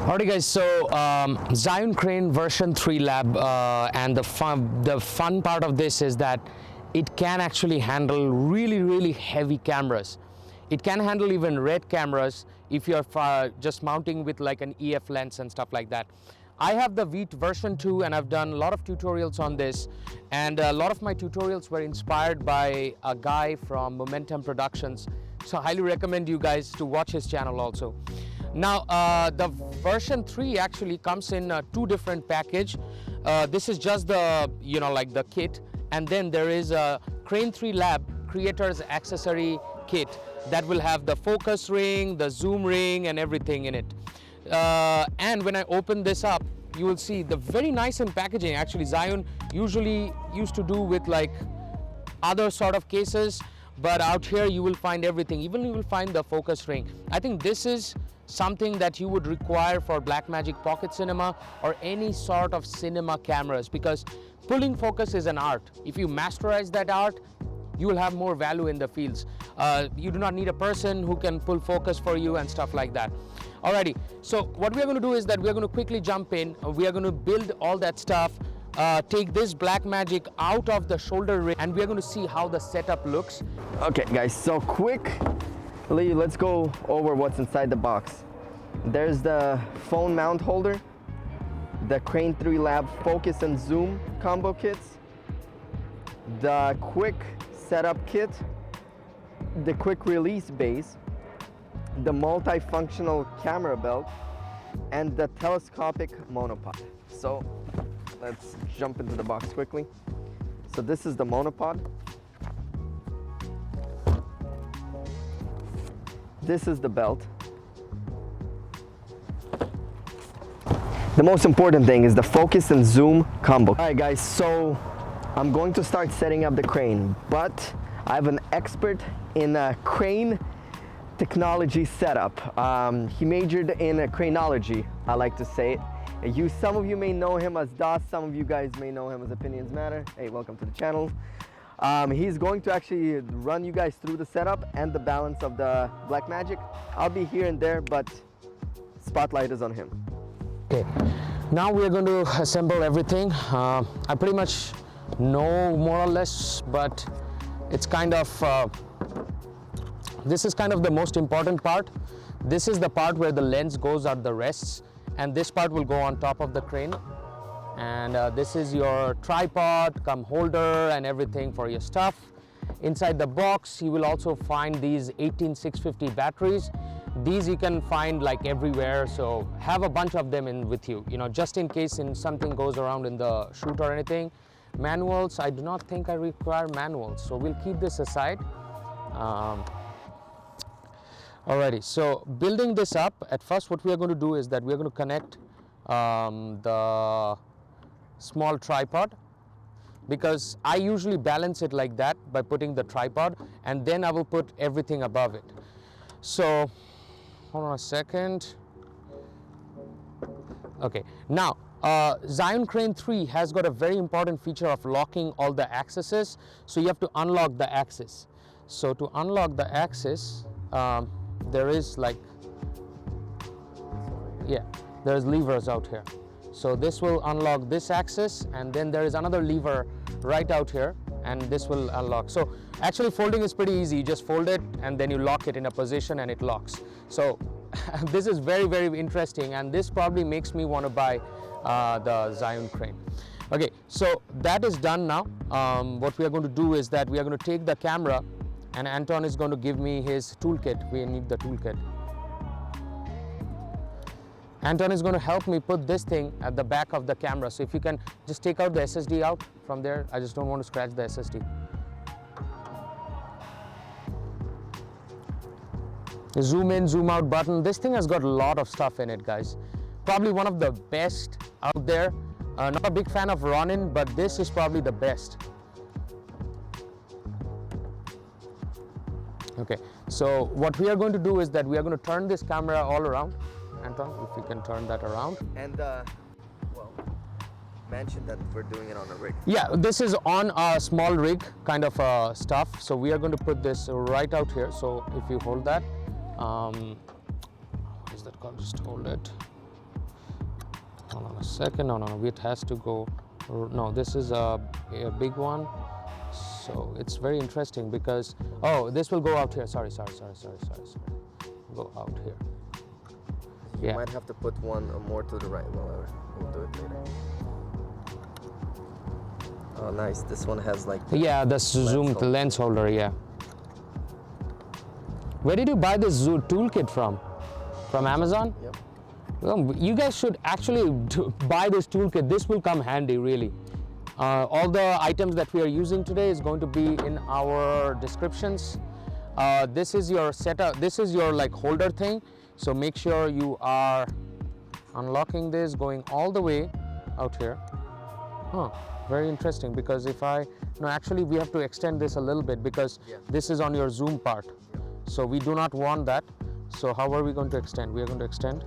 Alright guys, so Zhiyun Crane version 3 lab, and the fun part of this is that it can actually handle really heavy cameras. It can handle even red cameras if you're just mounting with like an EF lens and stuff like that. I have the version 2 and I've done a lot of tutorials on this, and a lot of my tutorials were inspired by a guy from Momentum Productions, so I highly recommend you guys to watch his channel also. Now the version 3 actually comes in two different package. This is just the like the kit, and then there is a Crane 3 Lab Creators Accessory Kit that will have the focus ring, the zoom ring and everything in it. And when I open this up, you will see the very nice in packaging. Actually Zhiyun usually used to do with like other sort of cases, but out here you will find everything. Even you will find the focus ring. I think this is something that you would require for Blackmagic Pocket Cinema or any sort of cinema cameras, because pulling focus is an art. If you masterize that art, you will have more value in the fields. You do not need a person who can pull focus for you and stuff like that. Alrighty, so what we are going to do is that we are going to quickly jump in. We are going to build all that stuff, take this Blackmagic out of the shoulder ring, and we are going to see how the setup looks. Okay guys, so quickly let's go over what's inside the box. There's the phone mount holder, the Crane 3 Lab focus and zoom combo kits, the quick setup kit, the quick release base, the multifunctional camera belt, and the telescopic monopod. So let's jump into the box quickly. So this is the monopod. This is the belt. The most important thing is the focus and zoom combo. All right guys, so I'm going to start setting up the crane, but I have an expert in crane technology setup. He majored in craneology, I like to say it. Some of you may know him as DOS, some of you guys may know him as Opinions Matter. Hey, welcome to the channel. He's going to actually run you guys through the setup and the balance of the Blackmagic. I'll be here and there, but spotlight is on him. Okay, now we are going to assemble everything. I pretty much know more or less, but it's kind of this is kind of the most important part. This is the part where the lens goes at the rests, and this part will go on top of the crane. And this is your tripod, come holder and everything for your stuff. Inside the box you will also find these 18650 batteries. These you can find like everywhere, so have a bunch of them in with you, just in case something goes around in the shoot or anything. Manuals, I do not think I require manuals, so we'll keep this aside. Alrighty, so building this up, at first what we are going to do is that we are going to connect the small tripod, because I usually balance it like that by putting the tripod, and then I will put everything above it. So hold on a second. Okay, now Zhiyun Crane 3 has got a very important feature of locking all the axes, so you have to unlock the axis. So to unlock the axis, there is there's levers out here. So this will unlock this axis, and then there is another lever right out here, and this will unlock. So actually folding is pretty easy. You just fold it and then you lock it in a position and it locks. So this is very interesting, and this probably makes me want to buy the Zhiyun Crane. Okay, so that is done now. What we are going to do is that we are going to take the camera, and Anton is going to give me his toolkit. We need the toolkit. Anton is going to help me put this thing at the back of the camera. So if you can just take out the SSD out from there. I just don't want to scratch the SSD. The zoom in, zoom out button. This thing has got a lot of stuff in it, guys. Probably one of the best out there. Not a big fan of Ronin, but this is probably the best. Okay, so what we are going to do is that we are going to turn this camera all around. Anton, if you can turn that around. And mention that we're doing it on a rig. Yeah, this is on a small rig kind of stuff. So we are going to put this right out here. So if you hold that, what is that called? Just hold it. Hold on a second. No, it has to go. No, this is a big one. So it's very interesting because, oh, this will go out here. Sorry. Go out here. You might have to put one more to the right. Well, we'll do it later. Oh, nice. This one has like the zoom lens holder. Yeah. Where did you buy this toolkit from? From Amazon? Yep. Well, you guys should actually buy this toolkit. This will come handy, really. All the items that we are using today is going to be in our descriptions. This is your setup. This is your like holder thing. So make sure you are unlocking this, going all the way out here. Huh, very interesting, because if actually we have to extend this a little bit because this is on your zoom part. So we do not want that. So how are we going to extend? We are going to extend.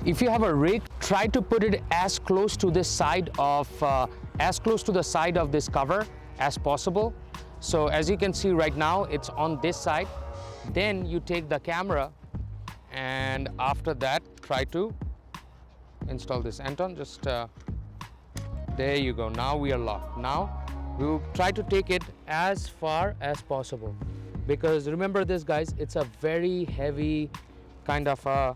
If you have a rig, try to put it as close to this side of, the side of this cover as possible. So as you can see right now, it's on this side. Then you take the camera, and after that, try to install this. Anton, just, there you go. Now we are locked. Now we will try to take it as far as possible. Because remember this, guys, it's a very heavy kind of a...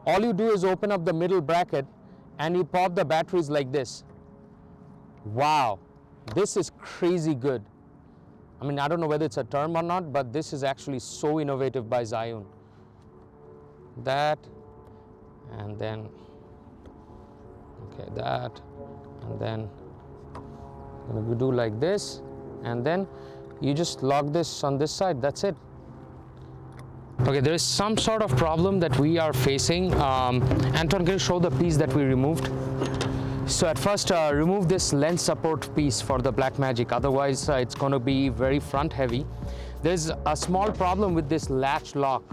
All you do is open up the middle bracket and you pop the batteries like this. Wow, this is crazy good. I mean, I don't know whether it's a term or not, but this is actually so innovative by Zhiyun. That, and then, okay, that, and then I'm gonna do like this, and then you just lock this on this side, that's it. Okay, there is some sort of problem that we are facing. Anton, can you show the piece that we removed? So at first, remove this lens support piece for the Blackmagic, otherwise it's going to be very front heavy. There's a small problem with this latch lock.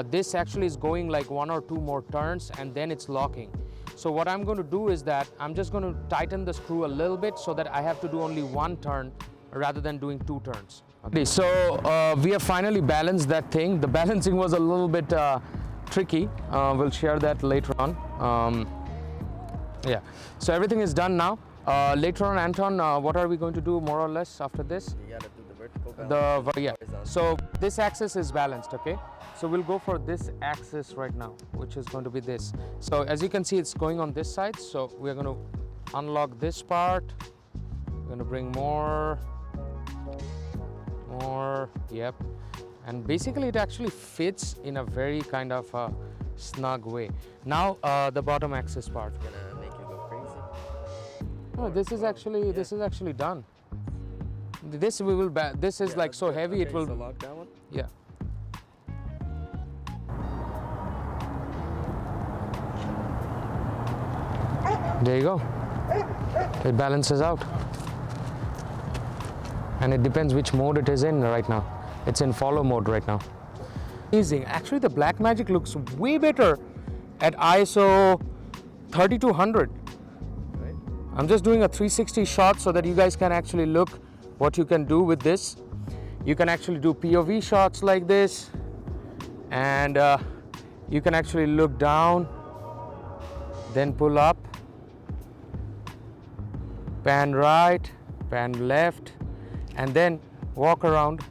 This actually is going like 1 or 2 more turns and then it's locking. So what I'm going to do is that I'm just going to tighten the screw a little bit so that I have to do only 1 turn rather than doing 2 turns. Okay, so we have finally balanced that thing. The balancing was a little bit tricky. We'll share that later on. Yeah, so everything is done now. Later on, Anton, what are we going to do more or less after this? You gotta do the vertical balance. So this axis is balanced, okay? So we'll go for this axis right now, which is going to be this. So as you can see, it's going on this side. So we're going to unlock this part. We're going to bring more, yep. And basically it actually fits in a very kind of snug way. Now the bottom axis part. It's gonna make you go crazy. No, this is actually done. This we will. This is like so heavy. Okay, it will. so lock that one. Yeah. There you go. It balances out. And it depends which mode it is in right now. It's in follow mode right now. Amazing. Actually, the Blackmagic looks way better at ISO 3200. Right. I'm just doing a 360 shot so that you guys can actually look what you can do with this. You can actually do POV shots like this, and you can actually look down, then pull up, pan right, pan left, and then walk around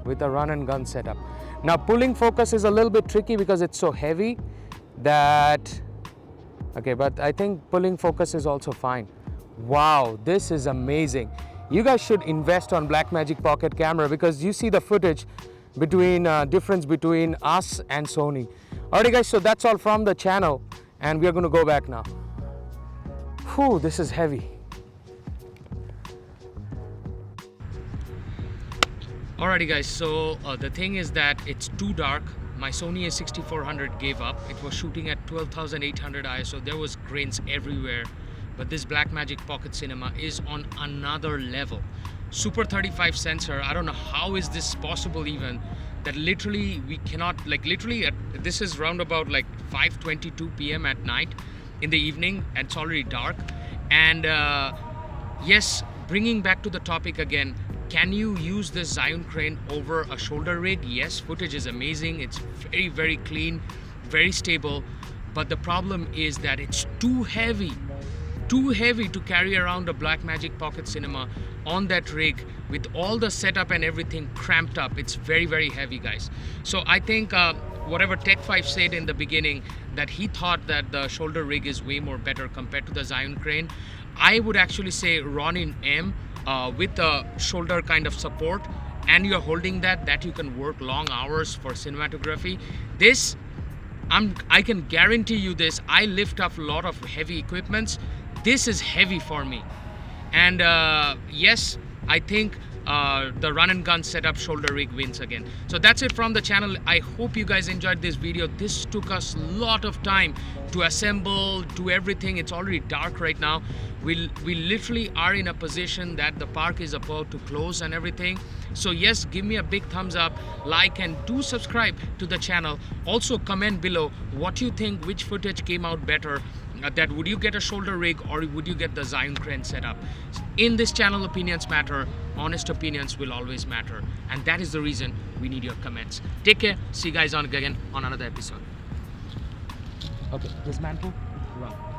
with a run and gun setup. Now pulling focus is a little bit tricky because it's so heavy that, okay, but I think pulling focus is also fine. Wow, this is amazing. You guys should invest on Blackmagic Pocket Camera because you see the footage between, difference between us and Sony. Alright guys, so that's all from the channel and we are going to go back now. Whew, this is heavy. Alrighty guys, so the thing is that it's too dark. My Sony a6400 gave up. It was shooting at 12,800 ISO. There was grains everywhere. But this Blackmagic Pocket Cinema is on another level. Super 35 sensor. I don't know how is this possible even. That literally we cannot, like literally this is round about like 5:22 p.m. at night in the evening and it's already dark. And yes, bringing back to the topic again, Can you use this Zhiyun Crane over a shoulder rig? Yes, footage is amazing. It's very, very clean, very stable. But the problem is that it's too heavy to carry around a Blackmagic Pocket Cinema on that rig with all the setup and everything cramped up. It's very, very heavy, guys. So I think whatever TechFive said in the beginning, that he thought that the shoulder rig is way more better compared to the Zhiyun Crane, I would actually say Ronin M with the shoulder kind of support, and you're holding that you can work long hours for cinematography. This, I can guarantee you this. I lift up a lot of heavy equipments. This is heavy for me. And yes, I think the run and gun setup shoulder rig wins again. So that's it from the channel. I hope you guys enjoyed this video. This took us a lot of time to assemble, do everything. It's already dark right now. We literally are in a position that the park is about to close and everything. So yes, give me a big thumbs up, like, and do subscribe to the channel. Also comment below what you think, which footage came out better. That would you get a shoulder rig or would you get the Zhiyun Crane setup? In this channel, opinions matter. Honest opinions will always matter, and that is the reason we need your comments. Take care. See you guys on again on another episode. Okay, dismantle, run.